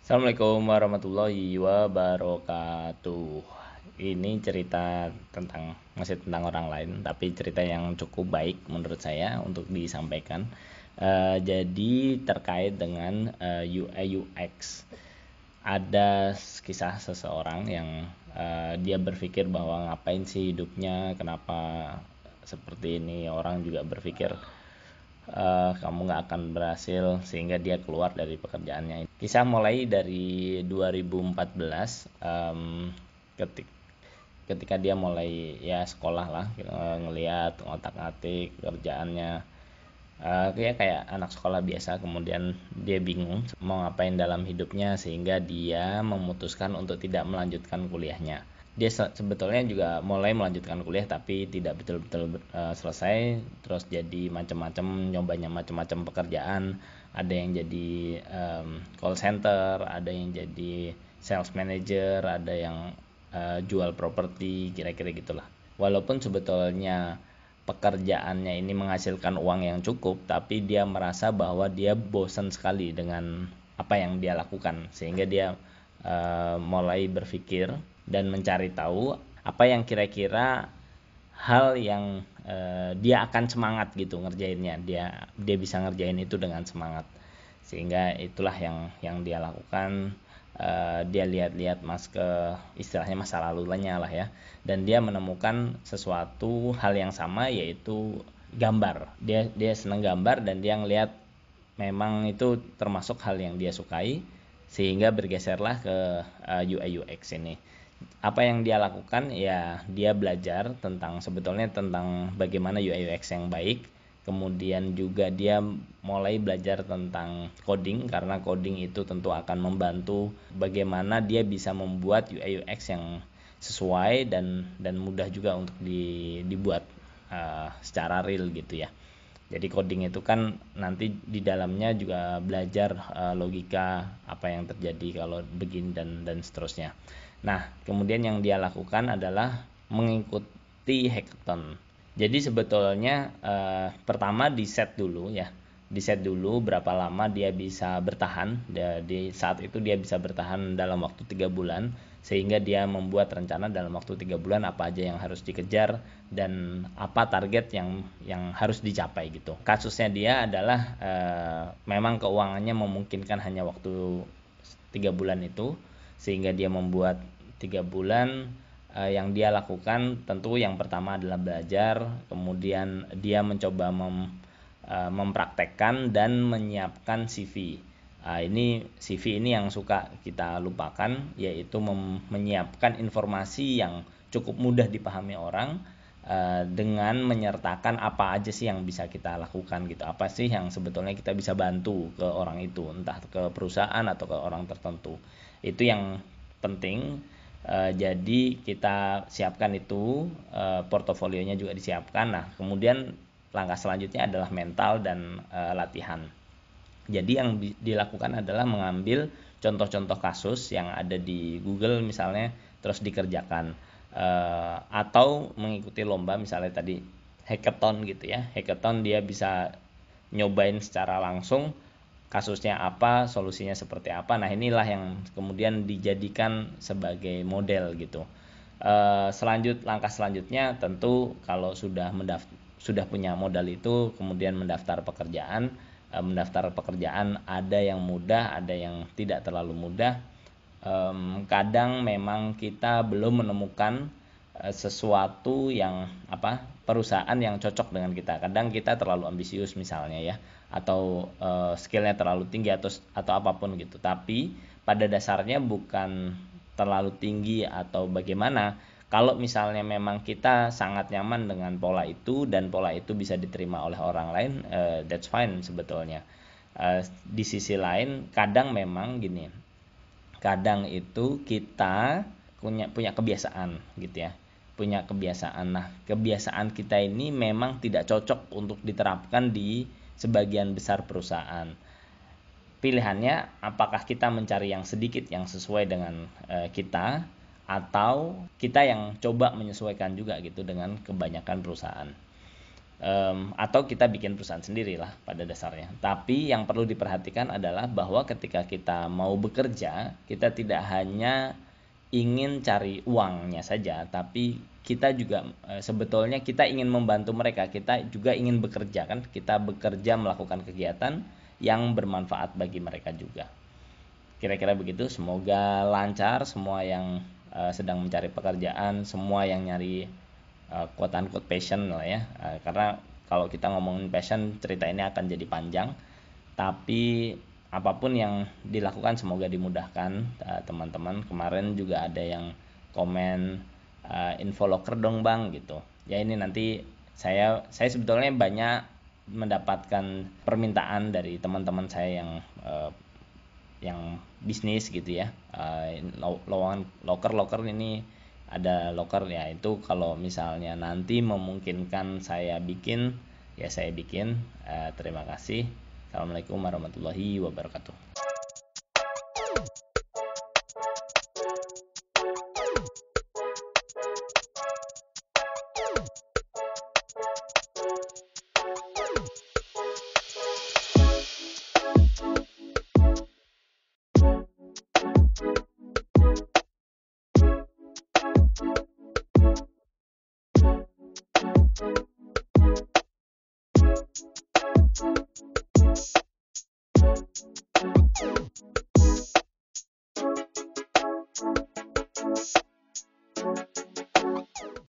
Assalamualaikum warahmatullahi wabarakatuh. Ini cerita masih tentang orang lain, tapi cerita yang cukup baik menurut saya untuk disampaikan. Jadi terkait dengan UI UX. Ada kisah seseorang yang dia berpikir bahwa ngapain sih hidupnya, kenapa seperti ini. Orang juga berpikir kamu nggak akan berhasil, sehingga dia keluar dari pekerjaannya. Kisah mulai dari 2014, ketika dia mulai ya sekolah lah, ngelihat ngotak-ngatik kerjaannya, kayak anak sekolah biasa. Kemudian dia bingung mau ngapain dalam hidupnya, sehingga dia memutuskan untuk tidak melanjutkan kuliahnya. Dia sebetulnya juga mulai melanjutkan kuliah tapi tidak betul-betul selesai, terus jadi macam-macam, nyobanya macam-macam pekerjaan. Ada yang jadi call center, ada yang jadi sales manager, ada yang jual properti, kira-kira gitulah. Walaupun sebetulnya pekerjaannya ini menghasilkan uang yang cukup, tapi dia merasa bahwa dia bosan sekali dengan apa yang dia lakukan, sehingga dia mulai berpikir dan mencari tahu apa yang kira-kira hal yang dia akan semangat gitu ngerjainnya. Dia bisa ngerjain itu dengan semangat, sehingga itulah yang dia lakukan. Dia lihat-lihat istilahnya masa lalunya lah ya, dan dia menemukan sesuatu hal yang sama, yaitu gambar. Dia senang gambar, dan dia ngelihat memang itu termasuk hal yang dia sukai, sehingga bergeserlah ke UI UX ini. Apa yang dia lakukan ya, dia belajar sebetulnya tentang bagaimana UI UX yang baik. Kemudian juga dia mulai belajar tentang coding, karena coding itu tentu akan membantu bagaimana dia bisa membuat UI UX yang sesuai dan mudah juga untuk dibuat secara real gitu ya. Jadi coding itu kan nanti di dalamnya juga belajar logika apa yang terjadi kalau begini dan seterusnya. Nah, kemudian yang dia lakukan adalah mengikuti hackathon. Jadi sebetulnya pertama di set dulu berapa lama dia bisa bertahan. Di saat itu dia bisa bertahan dalam waktu 3 bulan, sehingga dia membuat rencana dalam waktu 3 bulan apa aja yang harus dikejar dan apa target yang harus dicapai gitu. Kasusnya dia adalah memang keuangannya memungkinkan hanya waktu 3 bulan itu, sehingga dia membuat 3 bulan. Yang dia lakukan tentu yang pertama adalah belajar, kemudian dia mencoba mempraktekkan dan menyiapkan CV. Ini CV ini yang suka kita lupakan, yaitu menyiapkan informasi yang cukup mudah dipahami orang, dengan menyertakan apa aja sih yang bisa kita lakukan gitu, apa sih yang sebetulnya kita bisa bantu ke orang itu, entah ke perusahaan atau ke orang tertentu. Itu yang penting. Jadi kita siapkan itu, portofolionya juga disiapkan. Nah, kemudian langkah selanjutnya adalah mental dan latihan. Jadi yang dilakukan adalah mengambil contoh-contoh kasus yang ada di Google misalnya, terus dikerjakan, atau mengikuti lomba, misalnya tadi hackathon gitu ya. Hackathon dia bisa nyobain secara langsung kasusnya apa, solusinya seperti apa. Nah, inilah yang kemudian dijadikan sebagai model gitu. Langkah selanjutnya tentu kalau sudah punya modal itu, kemudian mendaftar pekerjaan. Ada yang mudah, ada yang tidak terlalu mudah. Kadang memang kita belum menemukan sesuatu yang perusahaan yang cocok dengan kita. Kadang kita terlalu ambisius misalnya ya, atau skillnya terlalu tinggi atau apapun gitu. Tapi pada dasarnya bukan terlalu tinggi atau bagaimana. Kalau misalnya memang kita sangat nyaman dengan pola itu dan pola itu bisa diterima oleh orang lain, that's fine sebetulnya. Di sisi lain kadang memang gini, kadang itu kita punya kebiasaan gitu ya, punya kebiasaan. Nah, kebiasaan kita ini memang tidak cocok untuk diterapkan di sebagian besar perusahaan. Pilihannya apakah kita mencari yang sedikit yang sesuai dengan kita, atau kita yang coba menyesuaikan juga gitu dengan kebanyakan perusahaan. atau kita bikin perusahaan sendiri lah pada dasarnya. Tapi yang perlu diperhatikan adalah bahwa ketika kita mau bekerja, kita tidak hanya ingin cari uangnya saja, tapi kita juga sebetulnya kita ingin membantu mereka, kita juga ingin bekerja kan, kita bekerja melakukan kegiatan yang bermanfaat bagi mereka juga. Kira-kira begitu, semoga lancar semua yang sedang mencari pekerjaan, semua yang nyari quote unquote passion lah ya, karena kalau kita ngomongin passion cerita ini akan jadi panjang, tapi apapun yang dilakukan semoga dimudahkan teman-teman. Kemarin juga ada yang komen info loker dong bang gitu ya. Ini nanti saya sebetulnya banyak mendapatkan permintaan dari teman-teman saya yang bisnis gitu ya, lowongan loker ini ada loker ya, itu kalau misalnya nanti memungkinkan saya bikin ya saya bikin. Terima kasih. Assalamualaikum warahmatullahi wabarakatuh.